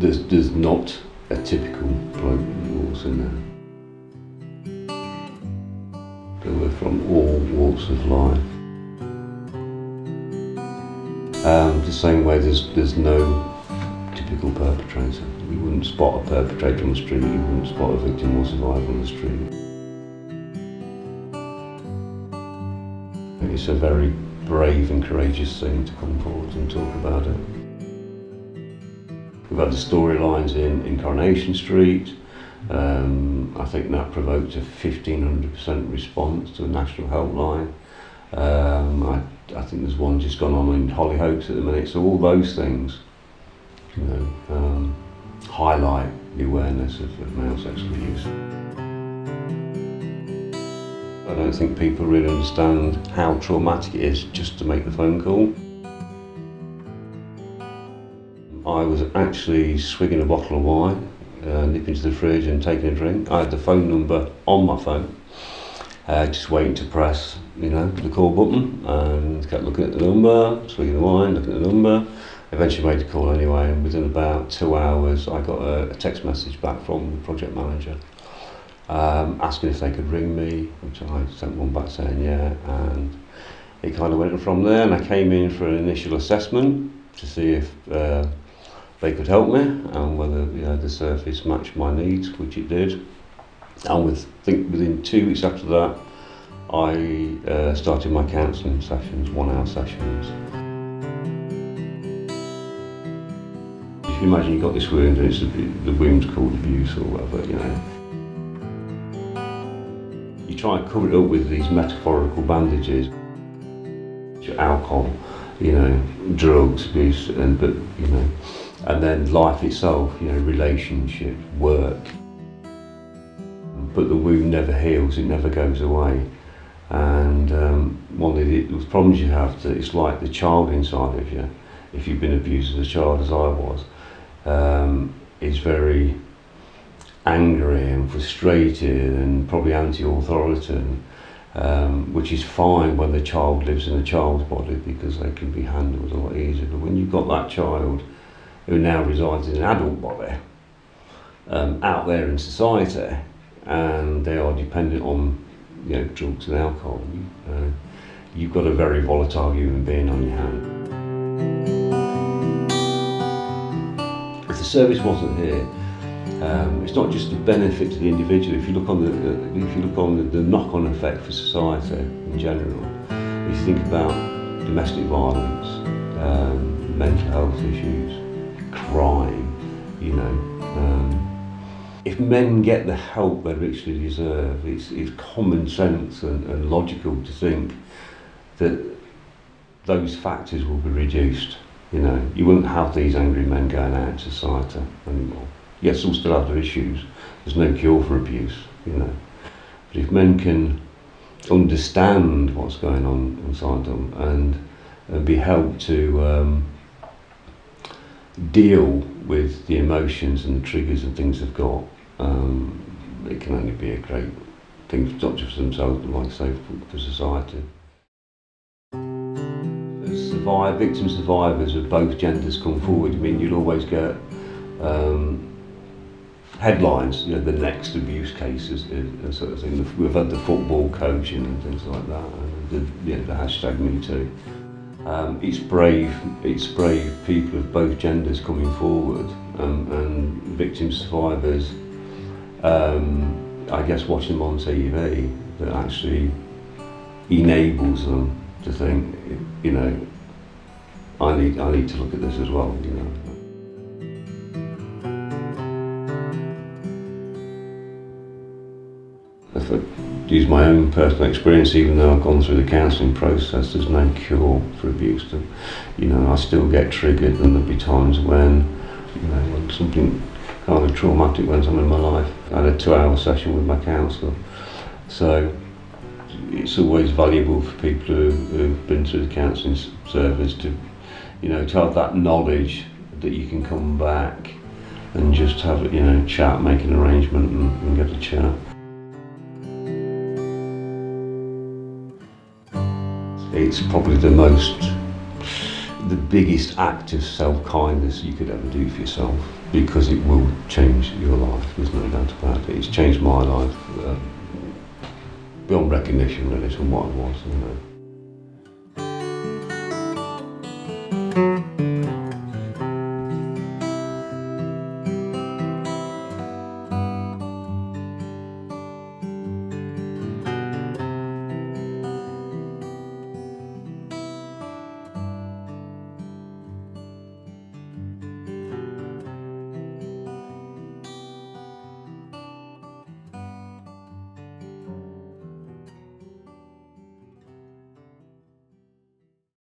There's not a typical bloke that walks in there. But we're from all walks of life. The same way there's no typical perpetrator. You wouldn't spot a perpetrator on the street, you wouldn't spot a victim or survivor on the street. It's a very brave and courageous thing to come forward and talk about it. We've had the storylines in Coronation Street. I think that provoked a 1500% response to a national helpline. I think there's one just gone on in Holyhoaks at the minute. So all those things, highlight the awareness of male sexual abuse. I don't think people really understand how traumatic it is just to make the phone call. I was actually swigging a bottle of wine, nipping to the fridge and taking a drink. I had the phone number on my phone, just waiting to press, the call button, and kept looking at the number, swigging the wine, looking at the number. Eventually made the call anyway, and within about 2 hours I got a text message back from the project manager asking if they could ring me, which I sent one back saying yeah, and it kind of went from there. And I came in for an initial assessment to see if they could help me and whether the service matched my needs, which it did. And within 2 weeks after that, I started my counselling sessions, 1-hour sessions. If you imagine you've got this wound and the wound's called abuse or whatever, you try and cover it up with these metaphorical bandages, alcohol, drugs, abuse, and then life itself, relationship, work. But the wound never heals, it never goes away. And one of the problems you have, that it's like the child inside of you, if you've been abused as a child, as I was, is very angry and frustrated and probably anti-authority, which is fine when the child lives in a child's body because they can be handled a lot easier. But when you've got that child who now resides in an adult body, out there in society, and they are dependent on drugs and alcohol, you've got a very volatile human being on your hand. If the service wasn't here, it's not just a benefit to the individual. If you look on the knock-on effect for society in general, if you think about domestic violence, mental health issues, crime, if men get the help they richly deserve, it's common sense and logical to think that those factors will be reduced. You won't have these angry men going out in society anymore. Yes, they'll still have their issues. There's no cure for abuse, But if men can understand what's going on inside them and be helped to deal with the emotions and the triggers and things they've got, it can only be a great thing, not just for themselves, but like I say, for society. Victim survivors of both genders come forward. You'll always get headlines, the next abuse cases, sort of thing. We've had the football coaching and things like that, and the hashtag #MeToo. It's brave people of both genders coming forward, and victim survivors, I guess watching them on TV, that actually enables them to think, I need to look at this as well, If I use my own personal experience, even though I've gone through the counselling process, there's no cure for abuse. I still get triggered, and there'll be times when something kind of traumatic went on in my life. I had a 2-hour session with my counsellor. So it's always valuable for people who've been through the counselling service to have that knowledge that you can come back and just have chat, make an arrangement and get a chat. It's probably the biggest act of self-kindness you could ever do for yourself. because it will change your life. There's no doubt about it. It's changed my life beyond recognition, really, from what it was.